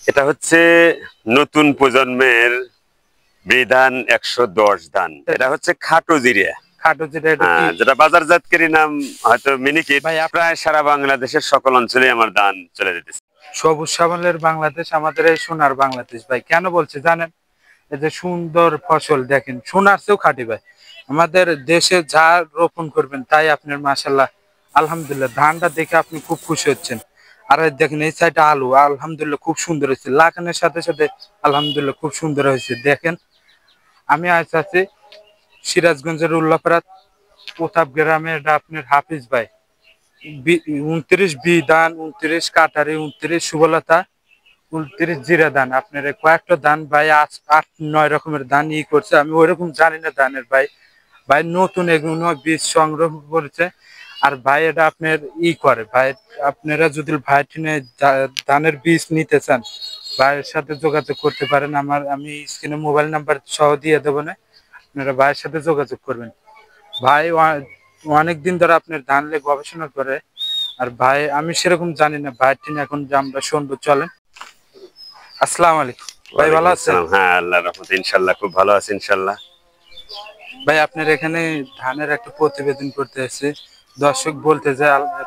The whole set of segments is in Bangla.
এটা হচ্ছে নতুন প্রজন্মের বিধান ১১০ ধান। এটা হচ্ছে খাটো জিরা। খাটো জিরা এটা কি? যেটা বাজারজাতকারী নাম হয়তো মিনিকেট। ভাই প্রায় সারা বাংলাদেশের সকল অঞ্চলে আমার ধান চলে যেতেছে। সবুজ শ্যামলের বাংলাদেশ, আমাদের এই সোনার বাংলাদেশ ভাই। কেন বলছে জানেন? এই যে সুন্দর ফসল দেখেন, সোনার চেয়েও খাঁটি ভাই। আমাদের দেশে যা রোপণ করবেন তাই আপনার মাশাআল্লাহ আলহামদুলিল্লাহ ধানটা দেখে আপনি খুব খুশি হচ্ছেন। আর এই দেখেন এই সাইডে আলু আলহামদুলিল্লাহ খুব সুন্দর হয়েছে, লাগানোর সাথে সাথে আলহামদুলিল্লাহ খুব সুন্দর হয়েছে। দেখেন আমি আজ আছি সিরাজগঞ্জের উল্লাপাড়া প্রতাপ গ্রামে, এটা আপনার হাফিজ ভাই 29 বিধান, 29 কাটারি, 29 সুবলতা, 29 জিরা ধান। আপনার কয়েকটা ধান ভাই 8-9 রকমের ধান করছে। আমি ওইরকম জানি না ধানের ভাই। ভাই নতুন এগুলো বীজ সংগ্রহ করেছে। আর ভাই এটা আপনার করে ভাই। আপনারা যদি ভাই ধানের বীজ নিতে চান ভাইয়ের সাথে যোগাযোগ করতে পারেন। আমি স্ক্রিনে মোবাইল নাম্বার সহ দিয়ে দেবো না, আপনারা ভাইয়ের সাথে যোগাযোগ করবেন। ভাই অনেক দিন ধরে আপনার ধান নিয়ে গবেষণা করে। আর ভাই আমি সেরকম জানি না ভাই টিন, এখন যে আমরা শুনবো চলেন। আসসালামু আলাইকুম ভাই, ভালো আছেন? হ্যাঁ, আল্লাহর রহমতে ইনশাআল্লাহ খুব ভালো আছি ইনশাআল্লাহ। ভাই আপনার এখানে ধানের একটা প্রতিবেদন করতে এসেছি। দর্শক বলতে যে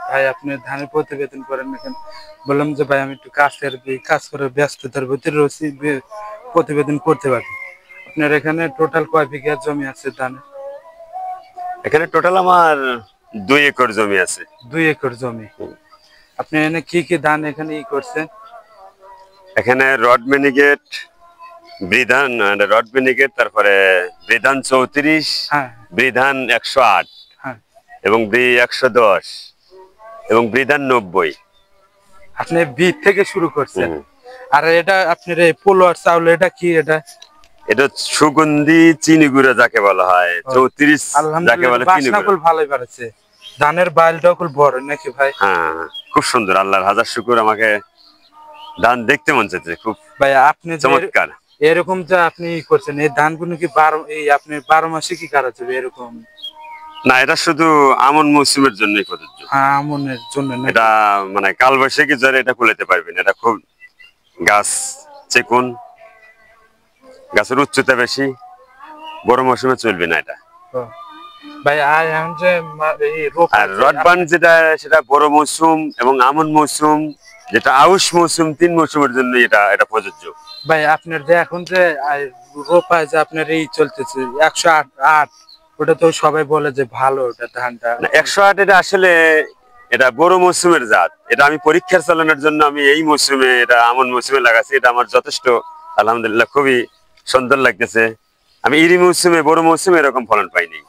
ভাই আপনি ধানের প্রতিবেদন করেন এখানে। বললাম যে ভাই আমি একটু কাজ করে ব্যস্ততার ভিতরে রয়েছি, প্রতিবেদন করতে পারি। আপনার এখানে টোটাল কয় বিঘা জমি আছে ধানের? এখানে টোটাল আমার 2 একর জমি আছে। 2 একর জমি। আপনি এখানে কি কি ধান এখানে করছেন? এখানে রড মিনিকেট, তারপরে বিধান 34, হ্যাঁ বিধান 108 হ্যাঁ। এবং 110 এবং বিধান 90। আপনি বীজ থেকে শুরু করছেন। আর এটা আপনার এই পোলোয়ার চাউল, এটা কি? এটা সুগন্ধি চিনি গুঁড়া যাকে বলা হয়, 34 যাকে বলে চিনি গুঁড়া। ভালোই বাড়ছে। ধানের বাইলটাও খুব বড় নাকি ভাই? হ্যাঁ, খুব সুন্দর, আল্লাহর হাজার শুকর। আমাকে ধান দেখতে মন চাইছে খুব ভাই। আপনি চমৎকার। এরকম যে আপনি করছেন এই ধানগুলো কি আপনি 12 মাসে কি কাটা যাবে এরকম? না, এটা শুধু আমন মৌসুমের জন্যই প্রযোজ্য। হ্যাঁ, আমনের জন্য। এটা মানে কালবৈশাখী জ্বরে এটা কুলাতে পারবেন। এটা খুব গাছ চিকুন, গাছের উচ্চতা বেশি, বড় মৌসুমে চলবে না এটা। ভাই আর এখন যে আর রডবান যেটা, সেটা বড় মৌসুম এবং আমন মৌসুম, যেটা আউশ মৌসুম, 3 মৌসুমের জন্য এটা প্রযোজ্য। ভাই আপনার যে এখন যে রোপায় যে আপনার চলতেছে 108, ওটা তো সবাই বলে যে ভালো ওটা ধানটা। 108 এটা আসলে এটা বড় মৌসুমের জাত। এটা আমি পরীক্ষার চালানোর জন্য আমি এই মৌসুমে, এটা আমন মৌসুমে লাগাচ্ছি। এটা আমার যথেষ্ট আলহামদুলিল্লাহ খুবই সুন্দর লাগতেছে। আমি ইরি মৌসুমে, বড় মৌসুমে এরকম ফলন পাইনি।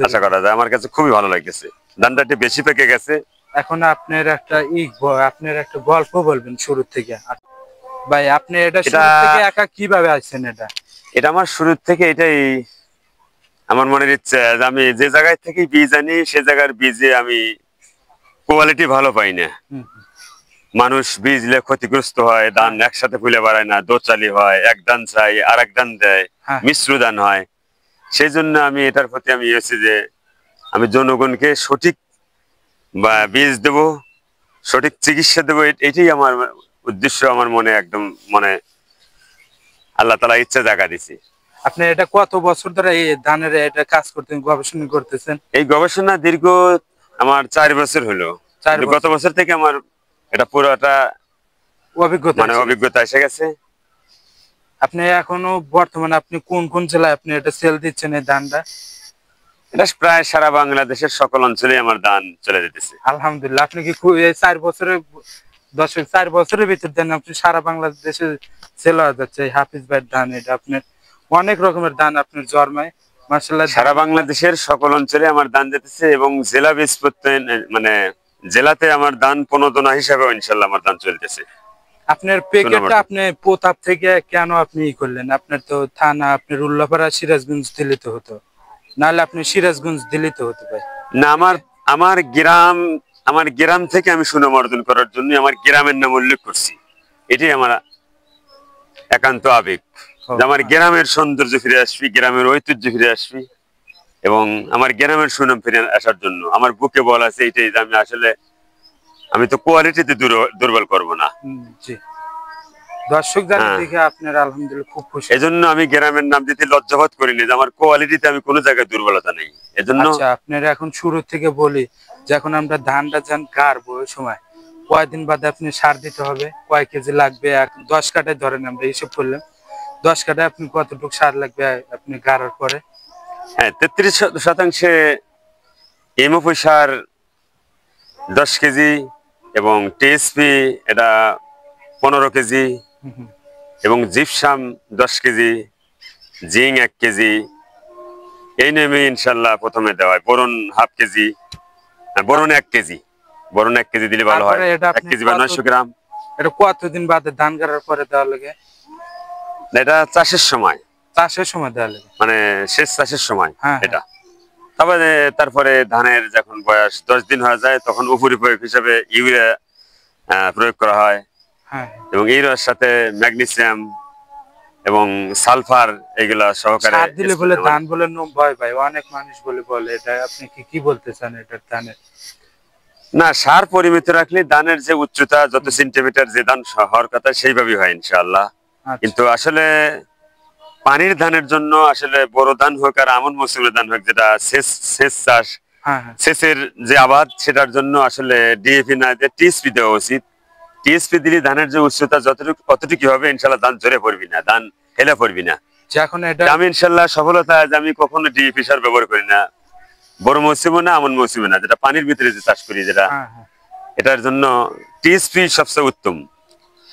আশা করা যায় আমার কাছে খুবই ভালো লাগতেছে। ধানটা একটু বেশি পেকে গেছে। এখন আপনার একটা গল্প বলবেন শুরু থেকে। ভাই আপনি এটা শুরু থেকে একা কিভাবে আসছেন? এটা আমার শুরু থেকে এটাই আমার মনের ইচ্ছা যে আমি যে জায়গায় থেকে বীজ আনি সে জায়গার বীজে আমি কোয়ালিটি ভালো পাই না। মানুষ বীজ নিয়ে ক্ষতিগ্রস্ত হয়, ধান একসাথে ফুলে বাড়ায় না, দোচালি হয়, এক ধান চাই আর এক ধান দেয়, মিশ্র ধান হয়। সেই জন্য আমি এটার প্রতি আমি এসেছি যে আমি জনগণকে সঠিক বীজ দেব, সঠিক চিকিৎসা দেবো। এটাই আমার উদ্দেশ্য। আমার মনে একদম আল্লাহ তাআলা ইচ্ছা জায়গা দিছি। আপনি এটা কত বছর ধরে এই ধানের এটা কাজ করতেন, গবেষণা করতেছেন? এই গবেষণা দীর্ঘ আমার 4 বছর হলো। গত বছর থেকে আমার এটা পুরোটা অভিজ্ঞতা এসে গেছে। আপনি এখনো বর্তমানে আপনি কোন কোন জেলায় আপনি এটা সেল দিচ্ছেন এই ধানটা? এটা প্রায় সারা বাংলাদেশের সকল অঞ্চলে আমার ধান চলে যেতেছে আলহামদুলিল্লাহ। আপনি কি এই 4 বছরের ভিতর দেন আপনি সারা বাংলাদেশে সেল হয়ে যাচ্ছে এই হাফিজ ভাইয়ের ধান? এটা আপনার অনেক রকমের ধান আপনার জন্মায় মাশাআল্লাহ। সারা বাংলাদেশের সকল অঞ্চলে আমার ধান যেতেছে এবং জেলা বীজ মানে জেলাতে আমার ধান প্রণোদনা হিসাবে ইনশাআল্লাহ আমার ধান চলতেছে। আপনার প্যাকেটটা আপনি প্রতাপ থেকে কেন আপনি করলেন? আপনার তো থানা আপনার উল্লাপাড়া সিরাজগঞ্জ দিলে তো হতো, নাহলে আপনি সিরাজগঞ্জ দিলে তো হতো ভাই। না, আমার গ্রাম থেকে আমি সুনাম অর্জন করার জন্য আমার গ্রামের নাম উল্লেখ করছি। এটাই আমার একান্ত আবেগ। আমার গ্রামের সৌন্দর্য ফিরে আসবি, গ্রামের ঐতিহ্য ফিরে আসবি এবং আমার গ্রামের সুনাম ফিরে আসার জন্য আমার বুকে বল আছে এইটাই যে আমি তো কোয়ালিটিতে দুর্বল করব না। দর্শক জানে হ্যাঁ। দেখে আপনার আলহামদুলিল্লাহ খুব খুশি। এজন্য আমি গ্রামের নাম দিতে লজ্জাবোধ করিনি, যে আমার কোয়ালিটিতে আমি কোনো জায়গায় দুর্বলতা নেই। এজন্য আচ্ছা, আপনার এখন শুরু থেকে বলি, যখন আমরা ধানটা গাড়বো ওই সময় কয়দিন বাদে আপনি সার দিতে হবে, কয় কেজি লাগবে? 10 কাঠায় ধরেন, আমরা হিসেব করলাম 10 কাঠায় আপনি কতটুকু সার লাগবে আপনি গাড়ার পরে? হ্যাঁ, 33% এমওপি সার 10 কেজি, এবং টিএসপি এটা 15 কেজি, হুম, হুম। এবং জিপসাম 10 কেজি, জিং 1 কেজি, এই নেমে ইনশাল্লাহ প্রথমে দেওয়া হয়। Boron 1/2 KG, boron 1 KG, boron 1 KG দিলে ভালো হয়। তারপরে এটা 1 আপনি কেজি বা 900 গ্রাম। এটা কতদিন বাদে ধান গাড়ার পরে দেওয়া লাগে? এটা চাষের সময়, চাষের সময় দেওয়া লাগে। মানে শেষ চাষের সময় হ্যাঁ, এটা। তারপরে তারপরে ধানের যখন বয়স 10 দিন হয়ে যায়, তখন উপরি প্রয়োগ হিসেবে ইউরিয়া প্রয়োগ করা হয়, হ্যাঁ। এবং ইউরিয়ার সাথে ম্যাগনেসিয়াম এবং সালফার এগুলা সহকারে সার দিলে বলে ধান বলে ভয় ভাই, অনেক মানুষ বলে এটা, আপনি কি বলতে চান এটা ধানের? না, সার পরিমিত রাখলে ধানের যে উচ্চতা যত সেন্টিমিটার যে ধান হওয়ার কথা সেইভাবেই হয় ইনশাআল্লাহ। আচ্ছা। কিন্তু আসলে পানির ধানের জন্য আসলে বড় ধান হোক আর আমন মৌসুমের ধান হোক, যেটা সেচ চাষ, হ্যাঁ, হ্যাঁ। সেচের যে আবাদ, সেটার জন্য আসলে ডিএপি না দিয়ে টিএসপি দেওয়া উচিত। টিএসপি দিলে ধানের যে উচ্চতা যতটুকু অতটুকু হবে ইনশাল্লাহ, ধান ঝরে পড়বি না, ধান হেলে পড়বি না। এখন এটা আমি ইনশাল্লাহ সফলতা, আমি কখনো ডিএপি সার ব্যবহার করি না, বড় মৌসুমে না আমন মৌসুমে না, যেটা পানির ভিতরে যে চাষ করি যেটা, হ্যাঁ, হ্যাঁ। এটার জন্য টিএসপি সবচেয়ে উত্তম।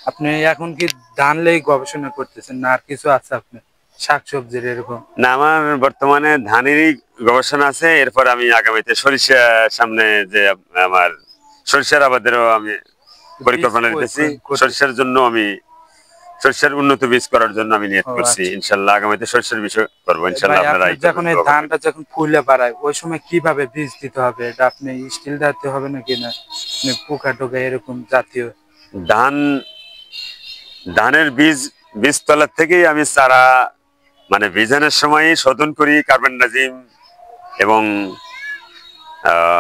আপনি এখন কি ধান লেই গবেষণা করতেছেন, না আর কিছু আছে আপনি শাকসবজির এরকম? না, আমার বর্তমানে ধানেরই গবেষণা আছে। এরপর আমি আগামীতে সরিষা, সামনে যে আমার সরিষার আবাদেরও আমি পরিকল্পনা নিতেছি। সরিষার জন্য আমি সরিষার উন্নত বীজ করার জন্য আমি নিয়ত করছি। আচ্ছা। ইনশাল্লাহ আগামীতে সরিষার বিষয় করবো ইনশাল্লাহ। ভাই, আপনারা আপনার যখন এই ধানটা যখন ফুলে বাড়ায় ওই সময় কিভাবে বীজ দিতে হবে? এটা আপনি স্টিল দিতে হবে নাকি, না আপনি পোকা টোকা এরকম জাতীয়? ধান ধানের বীজতলার থেকেই আমি চারা, মানে বীজানোর সময় শোধন করি কার্বনডাজিম এবং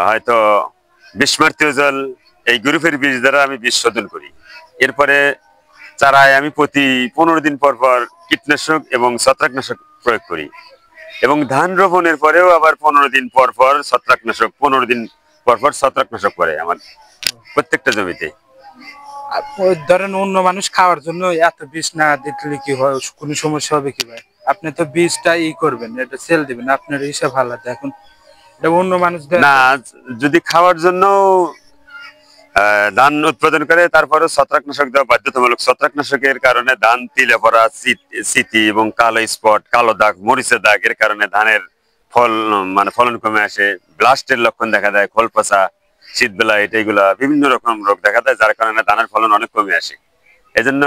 হয়তো বিস্মার্তীয় জল, এই গ্রুপের বীজ দ্বারা আমি বীজ শোধন করি। এরপরে চারায় আমি প্রতি 15 দিন পর পর কীটনাশক এবং ছত্রাকনাশক প্রয়োগ করি, এবং ধান রোপণের পরেও আবার 15 দিন পর পর ছত্রাকনাশক, 15 দিন পর পর ছত্রাকনাশক করে আমার প্রত্যেকটা জমিতে। ওই ধরেন অন্য মানুষ খাওয়ার জন্য এত বীজ না দিলে কি হয়, কোনো সমস্যা হবে কি ভাই? আপনি তো বীজটা করবেন, এটা সেল দিবেন, আপনার হিসাব আলাদা। এখন এটা অন্য মানুষ না, যদি খাওয়ার জন্য ধান উৎপাদন করে, তারপরে ছত্রাকনাশক দেওয়া বাধ্যতামূলক। ছত্রাকনাশকের কারণে ধান তিলে পড়া, চিতি এবং কালো স্পট, কালো দাগ, মরিচের দাগ, এর কারণে ধানের ফল, মানে ফলন কমে আসে। ব্লাস্টের লক্ষণ দেখা দেয়, খোল পচা, শীত বেলাইট, এইগুলা বিভিন্ন রকম রোগ দেখা দেয়, যার কারণে ধানের ফলন অনেক কমে আসে। এজন্য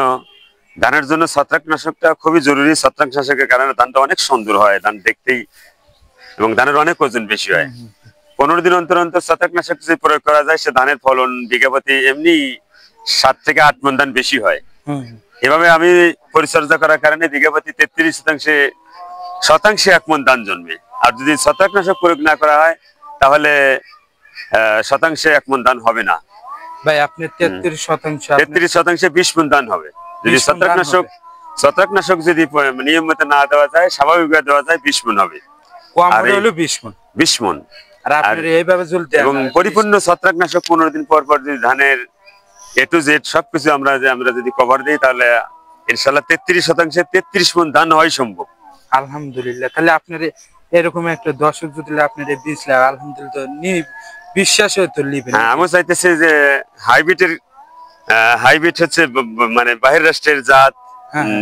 ধানের জন্য ছত্রাকনাশকটা খুবই জরুরি। ছত্রাকনাশকের কারণে ধানটা অনেক সুন্দর হয়, ধান দেখতেই, এবং ধানের অনেক ওজন বেশি হয়। 15 দিন অন্তর অন্তর ছত্রাকনাশক যদি প্রয়োগ করা যায়, সে ধানের ফলন বিঘা প্রতি এমনি 7 থেকে 8 মণ ধান বেশি হয়। এভাবে আমি পরিচর্যা করার কারণে বিঘা প্রতি 33শতাংশে 1 মণ ধান জন্মে। আর যদি ছত্রাকনাশক প্রয়োগ না করা হয়, তাহলে শতাংশে 1 মণ ধান হবে না ভাই। আপনি 33%, 33শতাংশে 20 মণ ধান হবে যদি ছত্রাকনাশক যদি নিয়মিত না দেওয়া যায়, স্বাভাবিকভাবে দেওয়া যায়, 20 মণ হবে। কম হলো 20 মণ। 20 মণ। আর আপনার এইভাবে চলতে, এবং পরিপূর্ণ ছত্রাকনাশক 15 দিন পর পর যদি ধানের A to Z সবকিছু আমরা যদি কভার দিই, তাহলে ইনশাআল্লাহ 33শতাংশে 33 মণ ধান হয় সম্ভব। আলহামদুলিল্লাহ। তাহলে আপনার এরকম একটা দর্শক যদি আপনার বীজ লাগে, আলহামদুলিল্লাহ বিশ্বাস হয়তো নিবেন। হ্যাঁ, আমি চাইতেছি যে হাইব্রিড হচ্ছে মানে বাহির রাষ্ট্রের জাত,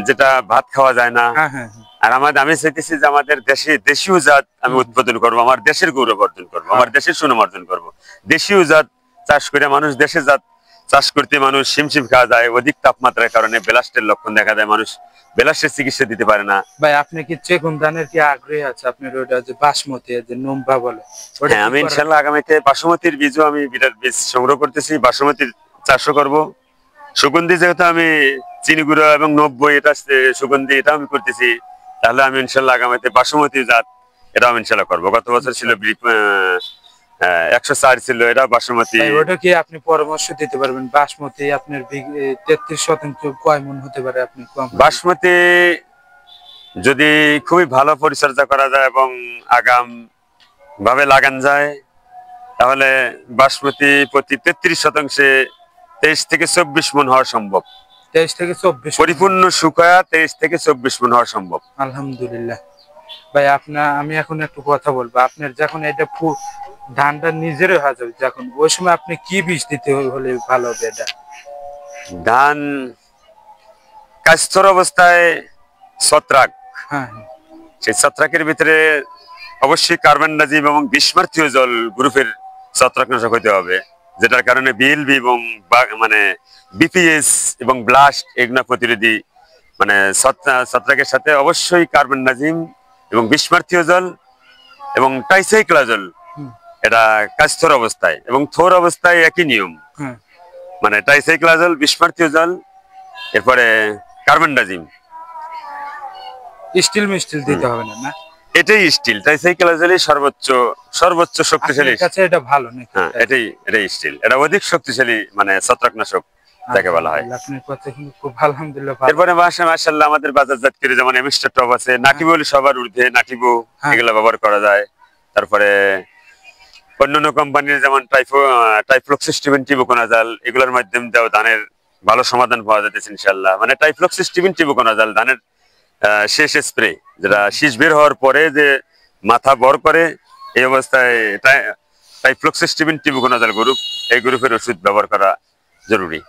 যেটা ভাত খাওয়া যায় না। আর আমি চাইতেছি যে আমাদের দেশীয় জাত আমি উৎপাদন করবো, আমার দেশের গৌরব অর্জন করবো, আমার দেশের সুনাম অর্জন করবো। দেশীয় জাত চাষ করে মানুষ, দেশের জাত চাষ করতে মানুষ হিমশিম খাওয়া যায়। অধিক তাপমাত্রার কারণে ব্লাস্টের লক্ষণ দেখা দেয়, মানুষ ব্লাস্টের চিকিৎসা দিতে পারে না। ভাই, আপনি কি চেগুন ধানের কি আগ্রহী আছে? আপনার ওটা যে বাসমতি, যে নম্বা বলে, হ্যাঁ, আমি ইনশাআল্লাহ আগামীতে বাসমতির বীজও আমি বিরাট বীজ সংগ্রহ করতেছি, বাসমতির চাষও করবো। সুগন্ধি, যেহেতু আমি চিনি গুঁড়ো এবং 90 এটা সুগন্ধি, এটা আমি করতেছি, তাহলে আমি ইনশাআল্লাহ আগামীতে বাসমতি জাত, এটা আমি ইনশাআল্লাহ করবো। গত বছর ছিল 104 ছিল, এটা বাসমতি। ভাই ওটা কি আপনি পরামর্শ দিতে পারবেন? বাসমতি আপনার 33% কয় মন হতে পারে? আপনি কম বাসমতি যদি খুবই ভালো পরিচর্যা করা যায় এবং আগাম ভাবে লাগান যায়, তাহলে বাসমতি প্রতি 33%, 23 থেকে 24 মন হওয়া সম্ভব। 23 থেকে 24 পরিপূর্ণ শুকায়া 23 থেকে 24 মন হওয়া সম্ভব। আলহামদুলিল্লাহ। ভাই আমি এখন একটু কথা বলবো। আপনার যখন এটা ধানটা নিজেরই হয়ে যাবে, যখন ওই সময় আপনি কি বীজ দিতে হলে ভালো হবে? এটা ধান কাস্তর অবস্থায় ছত্রাক, হ্যাঁ হ্যাঁ সেই ছত্রাকের ভিতরে অবশ্যই কার্বনডাজিম এবং বিস্মার্থীয় জল গ্রুপের ছত্রাকনাশক হতে হবে, যেটার কারণে বিএলবি এবং মানে বিপিএস এবং ব্লাস্ট এগুলো প্রতিরোধী, মানে ছত্রাকের সাথে অবশ্যই কার্বনডাজিম এবং বিস্মার্থীয় জল এবং টাইসাইক্লোজল, হুম, এটা কাস্তর অবস্থায়, এবং থোর অবস্থায় একই নিয়ম, হ্যাঁ। মানে টাইসাইক্লোজল, বিস্মার্থীয় জল, এরপরে কার্বনডাজিম। স্টিল মিস্টিল দিতে হবে না, না? এটাই স্টিল, টাইসাইক্লোজলই সর্বোচ্চ সর্বোচ্চ শক্তিশালী। আপনার কাছে এটা ভালো নাকি? হ্যাঁ, এটাই স্টিল, এটা অধিক শক্তিশালী মানে ছত্রাকনাশক যাকে বলা হয়। আপনার কথা কিন্তু খুব আলহামদুলিল্লাহ ভালো। এরপরে মাশাআল্লাহ আমাদের বাজারজাত করে যেমন এমিস্টার টপ আছে, নাটিবো সবার ঊর্ধ্বে নাটিবো, হ্যাঁ। এগুলো ব্যবহার করা যায়। তারপরে অন্যান্য কোম্পানির যেমন টাইফ্লক্সিস্টিবিন টিবুকোনাজাল, এগুলোর মাধ্যমে দেওয়া ধানের ভালো সমাধান পাওয়া যাচ্ছে ইনশাআল্লাহ। মানে টাইফ্লক্সিস্টিবিন টিবুকোনাজাল ধানের শেষ স্প্রে, যেটা শীষ বের হওয়ার পরে যে মাথা বর করে, এই অবস্থায় টাইফ্লক্সিস্টিবিন টিবুকোনাজাল গ্রুপ, এই গ্রুপের ওষুধ ব্যবহার করা জরুরি।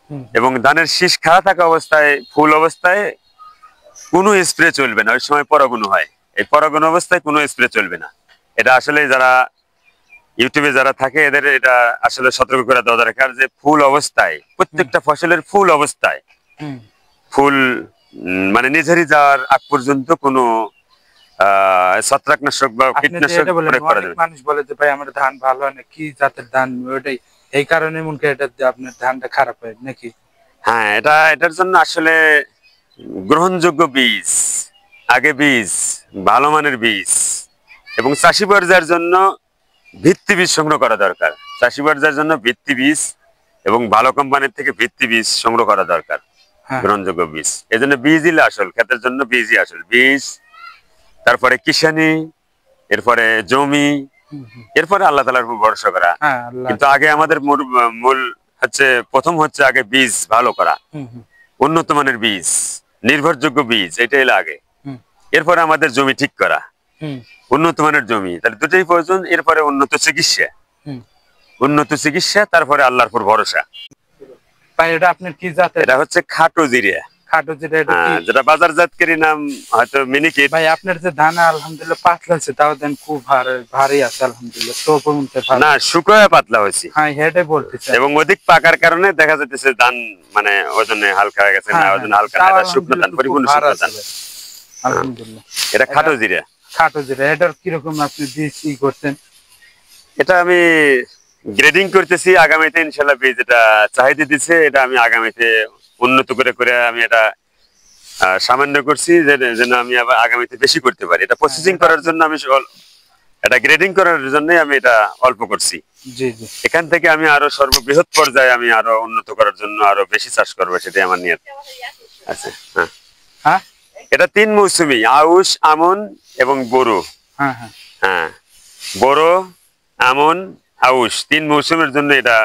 হুম, এবং ধানের শীষ খাড়া থাকা অবস্থায়, ফুল অবস্থায় কোনো স্প্রে চলবে না, ওই সময় পরাগুণ হয়, এই পরাগুণ অবস্থায় কোনো স্প্রে চলবে না। এটা আসলে যারা ইউটিউবে যারা থাকে এদের এটা আসলে সতর্ক করে দেওয়া দরকার, যে ফুল অবস্থায়, প্রত্যেকটা ফসলের ফুল অবস্থায় হুম। ফুল মানে নিজেরই যাওয়ার আগ পর্যন্ত কোনো ছত্রাকনাশক বা আপনি যে কীটনাশক এটা বলেন, প্রয়োগ করা অনেক যাবে। মানুষ বলে যে ভাই আমার ধান ভালো হয় না, কি জাতের ধান ওইটাই, এই কারণে মনে করি এটা দিয়ে আপনার ধানটা খারাপ হয় নাকি? হ্যাঁ, এটার জন্য আসলে গ্রহণযোগ্য বীজ, আগে বীজ, ভালো মানের বীজ, এবং চাষি পর্যায়ের জন্য ভিত্তি বীজ সংগ্রহ করা দরকার। চাষি পর্যায়ের জন্য ভিত্তি বীজ এবং ভালো কোম্পানির থেকে ভিত্তি বীজ সংগ্রহ করা দরকার, হ্যাঁ গ্রহণযোগ্য বীজ। এই জন্য বীজই আসল, ক্ষেতের জন্য বীজই আসল। বীজ, তারপরে কিষানি, এরপরে জমি, হুম, হুম। এরপরে আল্লাহ তাআলার উপর ভরসা করা। হ্যাঁ আল্লাহ। কিন্তু আগে আমাদের মূল হচ্ছে, প্রথম হচ্ছে আগে বীজ ভালো করা, হুম, হুম, উন্নত মানের বীজ, নির্ভরযোগ্য বীজ, এটাই লাগে। হুম, এরপরে আমাদের জমি ঠিক করা, হুম, উন্নত মানের জমি, তাহলে দুটোই প্রয়োজন। এরপরে উন্নত চিকিৎসা, হুম। উন্নত চিকিৎসা, তারপরে আল্লাহর উপর ভরসা। ভাই এটা আপনার কি জাতের? এটা হচ্ছে খাটো জিরিয়া, খাটো যেটা, এটা কি? যেটা বাজারজাতকারী নাম হয়তো মিনিকেট। ভাই আপনার যে ধান আলহামদুলিল্লাহ পাতলা আছে, তাও দেন খুব ভারী আছে আলহামদুলিল্লাহ, তো পরিমাণে ভালো। না, শুকোয় পাতলা হয়েছে, হ্যাঁ এটাই বলতে চাই। এবং অধিক পাকার কারণে দেখা যাচ্ছে ধান মানে ওজনে হালকা হয়ে গেছে। না, হ্যাঁ, ওজনে হ্যাঁ, হালকা না, তাও এটা শুকনো ধান, আলহামদুলিল্লাহ পরিপূর্ণ খুব ভার শুকনো আছে ধান। ভাই, আলহামদুলিল্লাহ। এটা খাটো জিরা। খাটো যেটা, এটার কিরকম আপনি বীজ ই করতেন? এটা আমি গ্রেডিং করতেছি, আগামীতে ইনশাল্লাহ বীজ এটা চাহিদা দিচ্ছে, এটা আমি আগামীতে উন্নত করে করে আমি এটা সামান্য করছি, যেন আমি আবার আগামীতে বেশি করতে পারি। এটা প্রসেসিং করার জন্য আমি এটা গ্রেডিং করার জন্য আমি এটা অল্প করছি। জি জি। এখান থেকে আমি আরো সর্ববৃহৎ পর্যায়ে আমি আরো উন্নত করার জন্য আরো বেশি চাষ করবো, সেটাই আমার নিয়ত আছে। হ্যাঁ, হ্যাঁ এটা 3 মৌসুমি, আউশ, আমন এবং বোরো। হ্যাঁ হ্যাঁ। হ্যাঁ, বোরো, আমন, আউশ 3 মৌসুমের জন্য এটা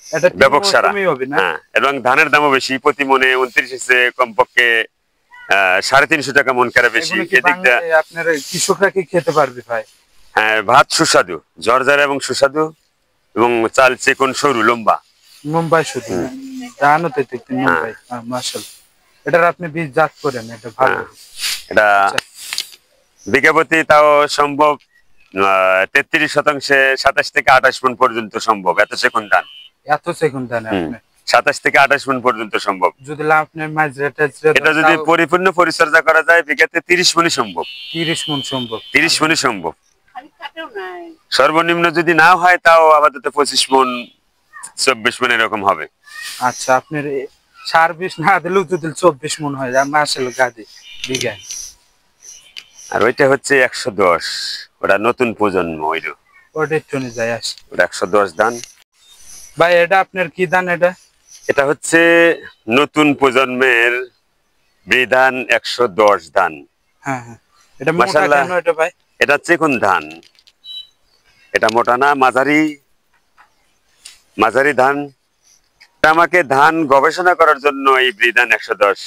এটা ব্যাপক সারা। মৌসুমী হবে না? হ্যাঁ, এবং ধানের দামও বেশি, প্রতি মনে 29 এসে কমপক্ষে 350 টাকা মন কারা বেশি। এগুলো কি এদিকটা আপনার কৃষকরা কি খেতে পারবে ভাই? হ্যাঁ, ভাত সুস্বাদু, ঝরঝরা এবং সুস্বাদু, এবং চাল চিকন সরু লম্বা। মুম্বাই শুধু ধানও তো দেখতেন মুম্বাই, মাশাআল্লাহ। এটার আপনি বীজ জাত করেন, এটা ভালো। হ্যাঁ, এটা আচ্ছা। বিঘা প্রতি তাও সম্ভব 33%, 27 থেকে 28 মণ পর্যন্ত সম্ভব, এত সেকন্ড ধান। এত সেকেন্ড ধান আপনি 27 থেকে 28 মণ পর্যন্ত সম্ভব। যদি আপনার মাঝরাটা এটা যদি পরিপূর্ণ পরিচর্যা করা যায়, বিঘাতে 30 মণই সম্ভব, 30 মণ সম্ভব। 30 মণই সম্ভব। সর্বনিম্ন যদি না হয় তাও আপাতত 25 মণ, 24 মণ এরকম হবে। আচ্ছা, আপনার সার বিষ না দিলেও যদি 24 মণ হয়, মাশাআল্লাহ গাদি বিঘায়। আর ওইটা হচ্ছে 110, ওটা নতুন প্রজন্ম, ওইটা ওটা একটু নিয়ে যাই আসি। ওটা 110 ধান। ভাই এটা আপনার কি ধান এটা? এটা হচ্ছে নতুন প্রজন্মের বিধান 110 ধান। হ্যাঁ হ্যাঁ, এটা মোটা মাশাআল্লাহ। কেন এটা ভাই? এটা চিকন ধান, এটা মোটা না, মাঝারি মাঝারি ধান। এটা আমাকে ধান গবেষণা করার জন্য এই বিধান 110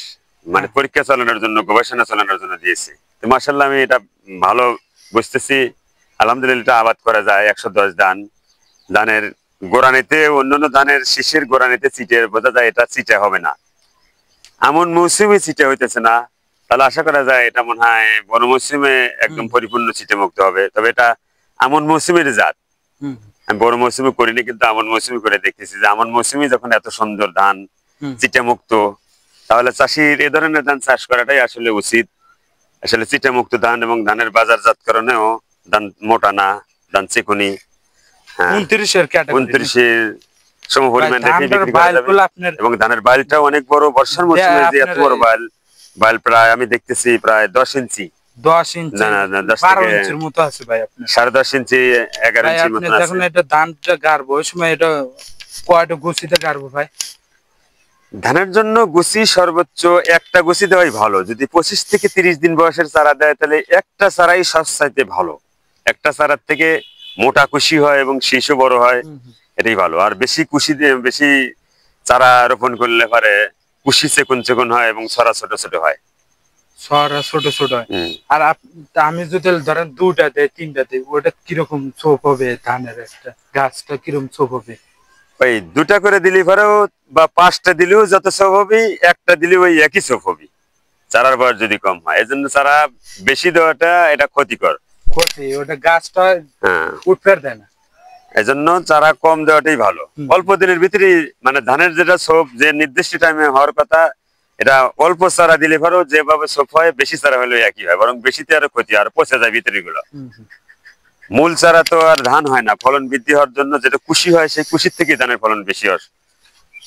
মানে পরীক্ষা চালানোর জন্য, গবেষণা চালানোর জন্য দিয়েছে। তো মাশাআল্লাহ আমি এটা ভালো বুঝতেছি। আলহামদুলিল্লাহ এটা আবাদ করা যায়। 110 ধান, ধানের গোড়ানিতে অন্যান্য ধানের শীষের গোড়ানিতে চিটে বোঝা যায় এটা চিটে হবে না, এমন মৌসুমে চিটে হইতেছে না। তাহলে আশা করা যায় এটা মনে হয় বড় মৌসুমে একদম পরিপূর্ণ চিটে মুক্ত হবে। তবে এটা এমন মৌসুমের জাত, হুম আমি বড় মৌসুমে করিনি, কিন্তু আমন মৌসুমে করে দেখতেছি যে আমন মৌসুমে যখন এত সুন্দর ধান হুম। চিটে মুক্ত, তাহলে চাষির এ ধরনের ধান চাষ করাটাই আসলে উচিত। আসলে চিটে মুক্ত ধান এবং ধানের বাজারজাতকরণেও ধান মোটা না, ধান চিকুনি। হ্যাঁ, 29-এর ক্যাটাগরি। 29-এর সম ভাই পরিমাণ রেখে ধানটার বিক্রি করা যাবে। বাইলগুলো আপনার এবং ধানের বাইলটাও অনেক বড়, বর্ষার মৌসুমে যে এত আপনার বড় বাইল, বাইল প্রায় আমি দেখতেছি প্রায় 10 ইঞ্চি, 10 ইঞ্চি না না না 10 12 থেকে ইঞ্চির মতো আছে ভাই আপনার। 10.5 ইঞ্চি 11 ভাই ইঞ্চির আপনি মতন যখন আছে। এটা ধানটা গাড়বো ওই সময় এটা কয়টা গুছিতে গাড়বো ভাই? ধানের জন্য গুছি সর্বোচ্চ একটা গুছি দেওয়াই ভালো। যদি 25 থেকে 30 দিন বয়সের চারা দেয় তাহলে একটা চারাই সবচাইতে ভালো। একটা চারার থেকে মোটা কুশি হয় এবং শীষও বড় হয়, এটাই ভালো। আর বেশি কুশি দিয়ে বেশি চারা রোপণ করলে পরে কুশি চেকুন চেকুন হয় এবং ছড়া ছোট ছোট হয়। ছড়া ছোট ছোট হয়। হুম। আর আমি যদি ধরেন 2টা দেয় 3টা দেয় ওটা কিরকম ছোপ হবে ধানের একটা গাছটা কিরকম ছোপ হবে? ওই 2টা করে দিলে পরেও বা 5টা দিলেও যত সব হবে, একটা দিলেও ওই একই সব হবে চারার বয়স যদি কম হয়। এই জন্য চারা বেশি দেওয়াটা এটা ক্ষতিকর। ক্ষতি ওটা গাছটা হ্যাঁ, উঠফের দেয় না। এজন্য চারা কম দেওয়াটাই ভালো। অল্প দিনের ভিতরে মানে ধানের যেটা সোপ যে নির্দিষ্ট টাইমে হওয়ার কথা, এটা অল্প চারা দিলে পরেও যেভাবে সোপ হয় বেশি চারা হলেও একই হয়, বরং বেশিতে আরো ক্ষতি, আর পচে যায় ভিতরে গুলো। মূল চারা তো আর ধান হয় না, ফলন বৃদ্ধি হওয়ার জন্য যেটা কুশি হয় সেই কুশির থেকে ধানের ফলন বেশি হয়।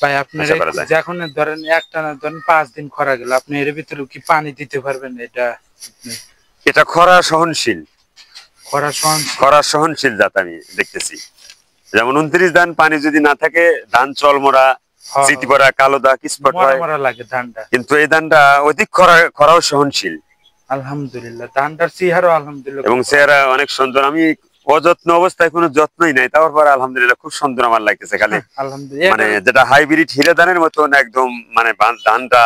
ভাই আপনার আশা করা যায়। যখন ধরেন একটানা ধরেন 5 দিন খরা গেল আপনি এর ভিতরে কি পানি দিতে পারবেন? এটা এটা খরা সহনশীল, খরা সহন খরা সহনশীল জাত আমি দেখতেছি। যেমন 29 ধান পানি যদি না থাকে ধান চলমরা, চিতি পড়া, কালো দাগ, স্পট মরা হয়, মরা লাগে ধানটা। কিন্তু এই ধানটা অধিক খরাও সহনশীল আলহামদুলিল্লাহ ধানটার চেহারা আলহামদুলিল্লাহ এবং চেহারা অনেক সুন্দর। আমি অযত্ন অবস্থায় কোনো যত্নই নাই, তারপর আলহামদুলিল্লাহ খুব সুন্দর আমার লাগতেছে। খালি আলহামদুলিল্লাহ মানে যেটা হাইব্রিড হীরা ধানের মতন একদম মানে ধানটা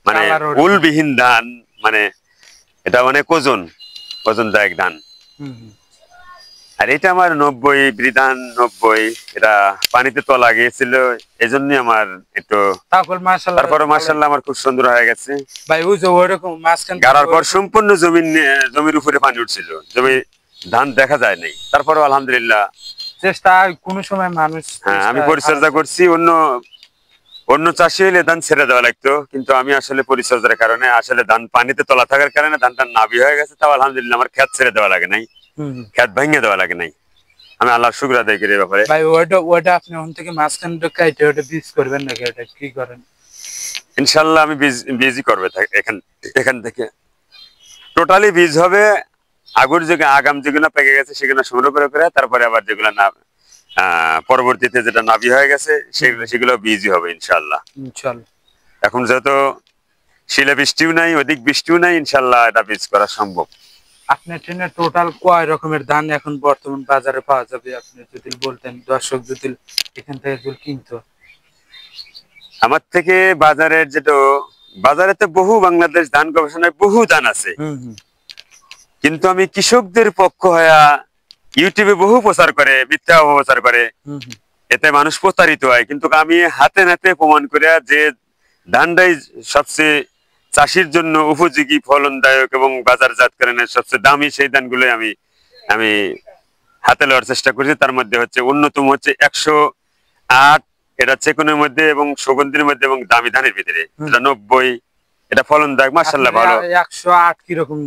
মানে উলবিহীন ধান, মানে এটা অনেক ওজনদায়ক ধান। আর এটা আমার 90 বিধান 90, এটা পানিতে তলা গিয়েছিল, এই জন্যই আমার একটু, তারপরে মাশাআল্লাহ আমার খুব সুন্দর হয়ে গেছে ভাই। ওই যে ওইরকম মাঝখান গাড়ার পর সম্পূর্ণ জমির উপরে পানি উঠছিল, জমি ধান দেখা যায় নাই, তারপরেও আলহামদুলিল্লাহ চেষ্টা কোনো সময় মানুষ। হ্যাঁ, আমি পরিচর্যা করছি। অন্য চাষি হইলে ধান ছেড়ে দেওয়া লাগতো, কিন্তু আমি আসলে পরিচর্যার কারণে, আসলে ধান পানিতে তলা থাকার কারণে ধানটা নাবি হয়ে গেছে। তাও আলহামদুলিল্লাহ আমার খেত ছেড়ে দেওয়া লাগে নাই, খেত ভেঙে দেওয়া লাগে নাই। আমি আল্লাহর শুকর আদায় করি এই ব্যাপারে। ভাই ওটা আপনি ওখান থেকে মাঝখানটা কাটে ওটা বীজ করবেন নাকি ওটা কি করেন? ইনশাআল্লাহ আমি বীজই করবে এখান থেকে টোটালি বীজ হবে। আগুর যে আগাম যেগুলো পেকে গেছে সেগুলো সংগ্রহ করে তারপরে আবার যেগুলো না পরবর্তীতে যেটা নাবি হয়ে গেছে সেগুলো বীজই হবে ইনশাআল্লাহ। এখন যেহেতু শিলা বৃষ্টিও নাই, অধিক বৃষ্টিও নাই, ইনশাআল্লাহ এটা বীজ করা সম্ভব। আপনার ট্রেনে টোটাল কয় রকমের ধান এখন বর্তমান বাজারে পাওয়া যাবে আপনি যদি বলতেন, দর্শক যদি এখান থেকে কিনতো? আমার থেকে বাজারে তো বহু বাংলাদেশ ধান গবেষণায় বহু ধান আছে, কিন্তু আমি কৃষকদের পক্ষ হয়ে ইউটিউবে বহু প্রচার করে, মিথ্যা অপপ্রচার করে, এতে মানুষ প্রতারিত হয়। কিন্তু আমি হাতে নাতে প্রমাণ করে যে ধানটাই সবচেয়ে চাষির জন্য উপযোগী, ফলনদায়ক এবং বাজারজাতকরণের সবচেয়ে দামি, সেই ধানগুলোই আমি হাতে লওয়ার চেষ্টা করছি। তার মধ্যে হচ্ছে অন্যতম হচ্ছে 108, এটা চেকনের মধ্যে এবং সুগন্ধির মধ্যে এবং দামি ধানের ভিতরে, এটা 90, এটা ফলনদায়ক মাশাআল্লাহ ভালো। 108 কিরকম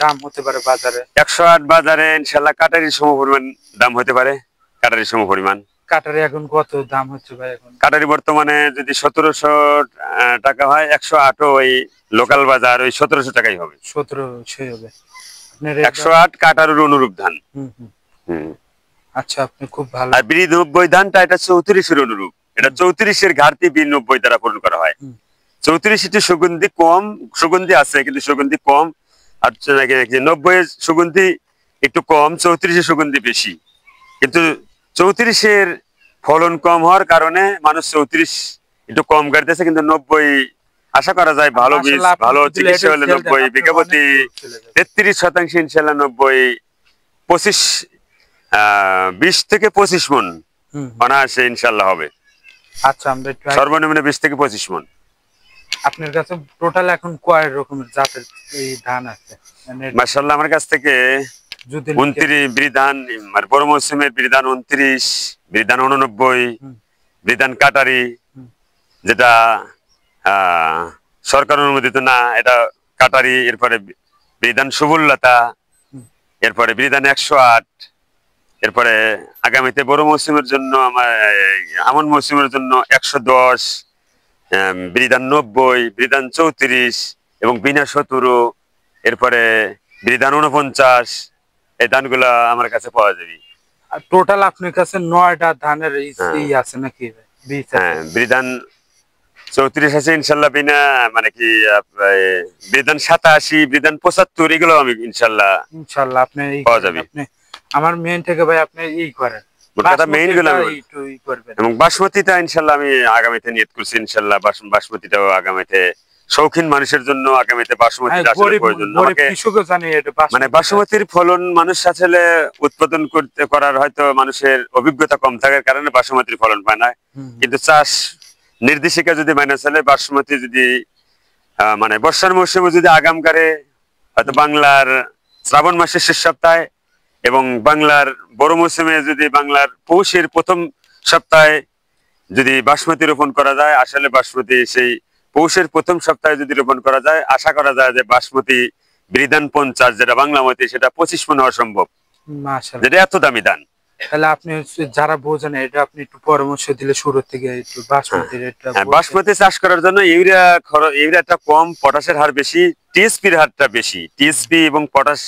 দাম হতে পারে বাজারে? 108 বাজারে ইনশাআল্লাহ কাটারির সমপরিমাণ দাম হতে পারে, কাটারির সমপরিমাণ। কাটারি এখন কত দাম হচ্ছে ভাই? এখন কাটারি বর্তমানে যদি 1700 টাকা হয়, 108 ওই লোকাল বাজার ওই 1700 টাকাই হবে। 1700 হবে 108 কাটারির অনুরূপ ধান। আচ্ছা, আপনি খুব ভালো। আর বি 90 ধানটা এটা 34-এর অনুরূপ। এটা 34-এর ঘাটতি বি 90 দ্বারা পূরণ করা হয়। 34 একটু সুগন্ধি কম, সুগন্ধি আছে কিন্তু সুগন্ধি কম। আর 90-এর সুগন্ধি একটু কম, 34-এর সুগন্ধি বেশি। কিন্তু 34-এর ফলন কম হওয়ার কারণে মানুষ 34 একটু কম কাটতেছে, কিন্তু 90 আশা করা যায় ভালো বীজ, মাশাআল্লাহ, আপনি ভালো যদি চিকিৎসা লেটেস্ট হলে সেল দেন 90 আপনি বিঘা অনেক প্রতি দূর চলে যাবেন। 33% ইনশাল্লাহ 90 25 20 থেকে 25 মন অনায়াসে ইনশাল্লাহ হবে। আচ্ছা, আমরা একটু সর্বনিম্ন 20 থেকে 25 মন। আপনার কাছে টোটাল এখন কয় রকমের জাতের এই ধান আছে? মানে মাশাআল্লাহ আমার কাছ থেকে যদি 29 বিধান, মানে বড় মৌসুমের বিধান 29, বিধান 89, বিধান কাটারি, যেটা সরকার অনুমোদিত না, এটা কাটারি। এরপরে বিধান সুবুল্লতা, এরপরে বিধান 108, এরপরে আগামীতে বড় মৌসুমের জন্য আমার আমন মৌসুমের জন্য 110, বিধান 90, বিধান 34 এবং বিনা 17, এরপরে বিধান 49। এই ধানগুলা আমার কাছে পাওয়া যাবে। টোটাল আপনার কাছে 9টা ধানের ই আছে নাকি বীজ আছে? হ্যাঁ, বিধান 34 আছে ইনশাল্লাহ, বিনা মানে কি বিধান 87, বিধান 75, এগুলো আমি ইনশাল্লাহ ইনশাআল্লাহ আপনি পাওয়া যাবে। আপনি আমার মেন থেকে ভাই আপনি ই করেন, মেইন গুলো একটু ই করবেন। এবং বাসমতিটা ইনশাল্লাহ আমি আগামীতে নিয়ত করছি ইনশাল্লাহ। বাসমতিটাও আগামীতে শৌখিন মানুষের জন্য আগামীতে বাসমতিটা আসলে প্রয়োজন। আমাকে কৃষকও জানে এটা মানে বাসমতির ফলন মানুষ আসলে উৎপাদন করার হয়তো মানুষের অভিজ্ঞতা কম থাকার কারণে বাসমতির ফলন পায় না। কিন্তু চাষ নির্দেশিকা যদি মাইনে চলে, বাসমতি যদি মানে বর্ষার মৌসুমে যদি আগাম করে, হয়তো বাংলার শ্রাবণ মাসের শেষ সপ্তাহে এবং বাংলার বড় মৌসুমে যদি বাংলার পৌষের প্রথম সপ্তাহে যদি বাসমতি রোপণ করা যায়, আসলে বাসমতি সেই পৌষের প্রথম সপ্তাহে যদি রোপণ করা যায়, আশা করা যায় যে বাসমতি বিধান 50, যেটা বাংলামতি, সেটা 25 মন হওয়া সম্ভব। মাশাআল্লাহ, যেটা এত দামি ধান। তাহলে আপনি যারা বোঝেন এটা আপনি একটু পরামর্শ দিলে শুরু থেকে একটু বাসমতির এটা বাসমতি চাষ করার জন্য ইউরিয়াটা কম, পটাশের হার বেশি, টিএসপির হারটা বেশি। টিএসপি এবং পটাশ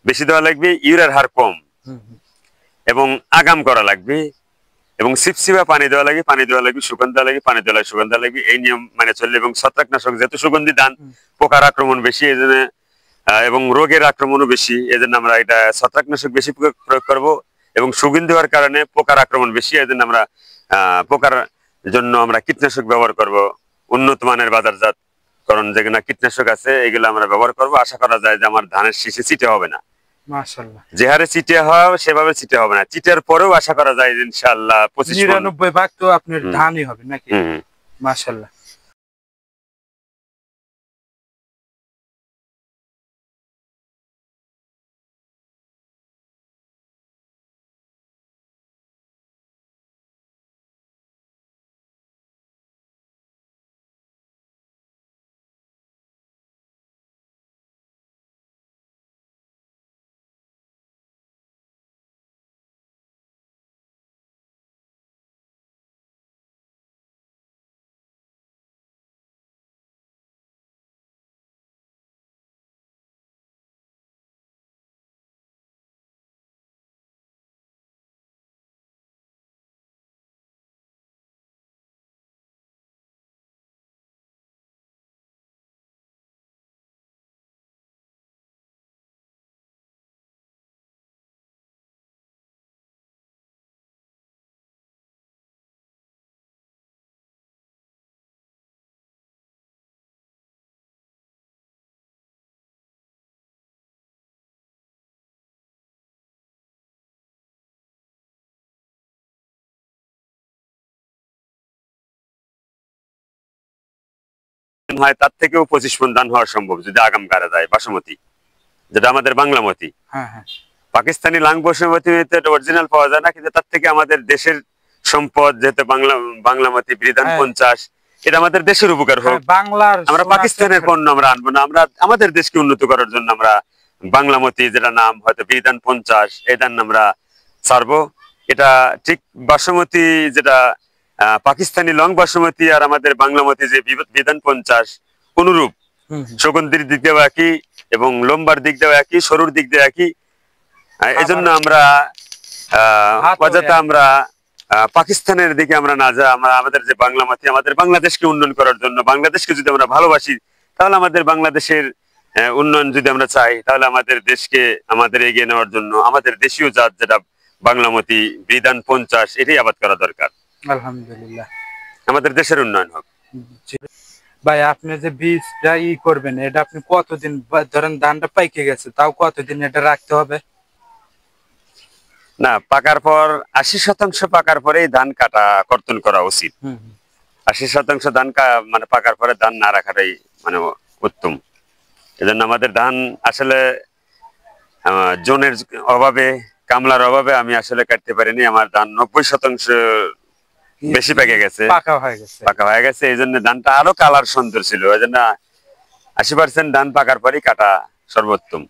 বেশি দেওয়া লাগবে, ইউরিয়ার হার কম, এবং আগাম করা লাগবে, এবং সিপসিপা পানি দেওয়া লাগবে, সুগন্ধ দেওয়া লাগবে, সুগন্ধ দেওয়া লাগবে। এই নিয়ম মানে চললে, এবং ছত্রাকনাশক, যেহেতু সুগন্ধি ধান পোকার আক্রমণ বেশি এজন্য, এবং রোগের আক্রমণও বেশি, এজন্য আমরা এটা ছত্রাকনাশক বেশি প্রয়োগ করব। এবং সুগন্ধি হওয়ার কারণে পোকার আক্রমণ বেশি, এজন্য আমরা পোকার জন্য আমরা কীটনাশক ব্যবহার করব। উন্নত মানের বাজারজাতকরণ যেগুলো কীটনাশক আছে এগুলো আমরা ব্যবহার করব। আশা করা যায় যে আমার ধানের শীষে চিটে হবে না। মাশাআল্লাহ, যে হারে চিটে হয় সেভাবে চিটে হবে না। চিটের পরেও আশা করা যায় ইনশাআল্লাহ 99 ভাগ তো আপনার ধানই হবে নাকি? মাশাআল্লাহ। হয় তার থেকেও 25 মণ ধান হওয়া সম্ভব যদি আগাম গাড়া যায় বাসমতি, যেটা আমাদের বাংলামতি। হ্যাঁ হ্যাঁ, পাকিস্তানি লাং বাসমতি অরিজিনাল পাওয়া যায় না, কিন্তু তার থেকে আমাদের দেশের সম্পদ, যেহেতু বাংলামতি বিধান 50, এটা আমাদের দেশের উপকার হোক। বাংলার আমরা পাকিস্তানের পণ্য আমরা আনবো না, আমরা আমাদের দেশকে উন্নত করার জন্য আমরা বাংলামতি, যেটা নাম হয়তো বিধান 50, এই ধান আমরা ছাড়বো। এটা ঠিক বাসমতি, যেটা পাকিস্তানি লং বাসমতি আর আমাদের বাংলামতি যে বিধান 50 অনুরূপ, সুগন্ধির দিক দিয়েও একই এবং লম্বার দিক দিয়েও একই, সরুর দিক দিয়ে একই। এই জন্য আমরা হাত অযথা আমরা পাকিস্তানের দিকে আমরা না যা, আমরা আমাদের যে বাংলা মাটি, আমাদের বাংলাদেশকে উন্নয়ন করার জন্য, বাংলাদেশকে যদি আমরা ভালোবাসি, তাহলে আমাদের বাংলাদেশের উন্নয়ন যদি আমরা চাই, তাহলে আমাদের দেশকে আমাদের এগিয়ে নেওয়ার জন্য আমাদের দেশীয় জাত যেটা বাংলামতি বিধান 50 এটাই আবাদ করা দরকার। আলহামদুলিল্লাহ। আমাদের দেশের উন্নয়ন হোক। জি। ভাই আপনি যে বীজটা করবেন, এটা আপনি কতদিন, ধরেন ধানটা পাইকে গেছে, তাও কতদিন এটা রাখতে হবে? না, পাকার পর 80% পাকার পরেই ধান কাটা কর্তন করা উচিত। 80% ধান মানে পাকার পরে ধান না রাখাটাই মানে উত্তম। এজন্য আমাদের ধান আসলে জনের অভাবে, কামলার অভাবে আমি আসলে কাটতে পারিনি। আমার ধান 90% বেশি পেকে গেছে, পাকা হয়ে গেছে। এই জন্য ধানটা আরো কালার সুন্দর ছিল। এই জন্য 80% ধান পাকার পরই কাটা সর্বোত্তম।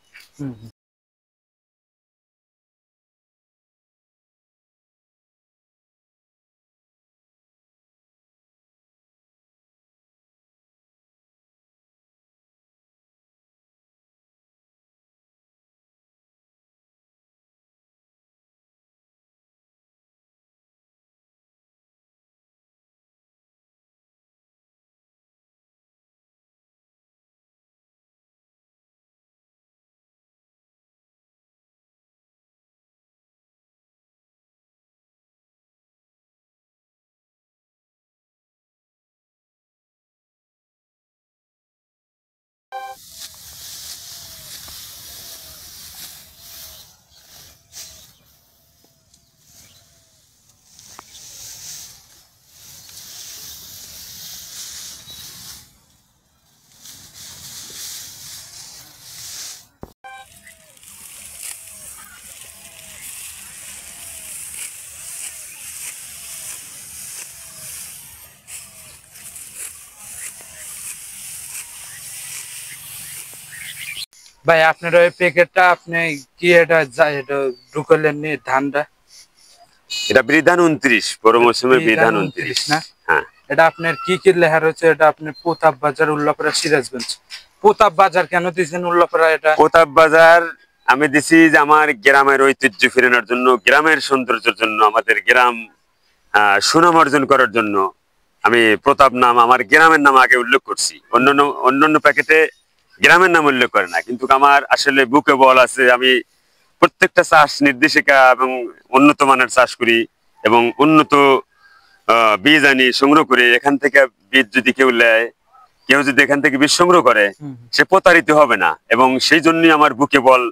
ভাই আপনার ওই প্যাকেটটা আপনি কি এটা ঢুকালেন নি ধানটা? এটা বিধান 29, বড় মৌসুমে বিধান 29 না? হ্যাঁ। এটা আপনার কি কি লেখা রয়েছে? এটা আপনার প্রতাপ বাজার, উল্লাপাড়া, সিরাজগঞ্জ। প্রতাপ বাজার কেন দিয়েছেন উল্লাপাড়া? এটা প্রতাপ বাজার আমি দিছি যে আমার গ্রামের ঐতিহ্য ফেরানোর জন্য, গ্রামের সৌন্দর্যের জন্য, আমাদের গ্রাম সুনাম অর্জন করার জন্য আমি প্রতাপ নাম, আমার গ্রামের নাম আগে উল্লেখ করছি। অন্যান্য প্যাকেটে গ্রামের নাম উল্লেখ করে না, কিন্তু আমার আসলে বুকে বল আছে। আমি প্রত্যেকটা চাষ নির্দেশিকা এবং উন্নত মানের চাষ করি এবং উন্নত বীজ আনি সংগ্রহ করে। এখান থেকে বীজ যদি কেউ নেয়, কেউ যদি এখান থেকে বীজ সংগ্রহ করে, সে প্রতারিত হবে না। এবং সেই জন্যই আমার বুকে বল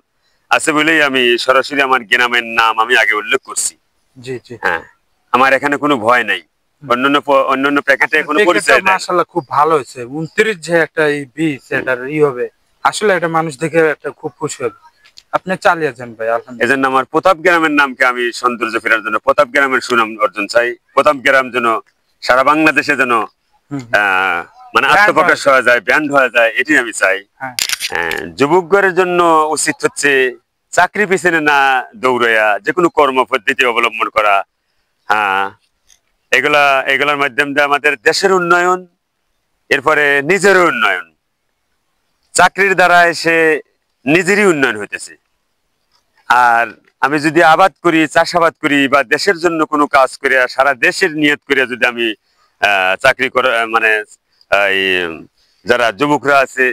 আছে বলেই আমি সরাসরি আমার গ্রামের নাম আমি আগে উল্লেখ করছি। জি জি। হ্যাঁ, আমার এখানে কোনো ভয় নাই। অন্যান্য প্যাকেটে কোনো পরিচয় নাই। মাশাআল্লাহ খুব ভালো হয়েছে। 29 যে একটা এই বীজ, এটার হবে আসলে, এটা মানুষ দেখে একটা খুব খুশি হবে। আপনি চালিয়ে যান ভাই, আলহামদুলিল্লাহ। এজন্য আমার প্রতাপ গ্রামের নামকে আমি সৌন্দর্য ফেরার জন্য, প্রতাপ গ্রামের সুনাম অর্জন চাই। প্রতাপ গ্রাম যেন সারা বাংলাদেশে যেন মানে আত্মপ্রকাশ হয়ে যায়, ব্যান্ড হয়ে যায়, এটি আমি চাই। যুবকদের জন্য উচিত হচ্ছে চাকরি পিছনে না দৌড়াইয়া যে কোনো কর্ম পদ্ধতি অবলম্বন করা। এগুলার মাধ্যমে দিয়ে আমাদের দেশের উন্নয়ন, এরপরে নিজেরও উন্নয়ন। চাকরির দ্বারা সে নিজেরই উন্নয়ন হইতেছে। আর আমি যদি আবাদ করি, চাষাবাদ করি বা দেশের জন্য কোনো কাজ করে, সারা দেশের নিয়ত করে যদি আমি চাকরি করে, মানে যারা যুবকরা আছে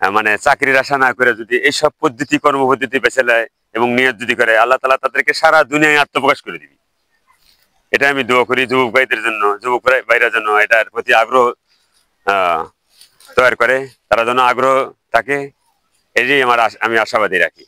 মানে চাকরির আশা না করে যদি এইসব পদ্ধতি, কর্মপদ্ধতি বেছে নেয় এবং নিয়ত যদি করে, আল্লাহ তাআলা তাদেরকে সারা দুনিয়ায় আত্মপ্রকাশ করে দিবি। এটা আমি দোয়া করি যুবক ভাইদের জন্য, যুবক ভাইরা যেন এটার প্রতি আগ্রহ তৈরি করে, তারা যেন আগ্রহ থাকে, এটাই আমি আশাবাদী রাখি।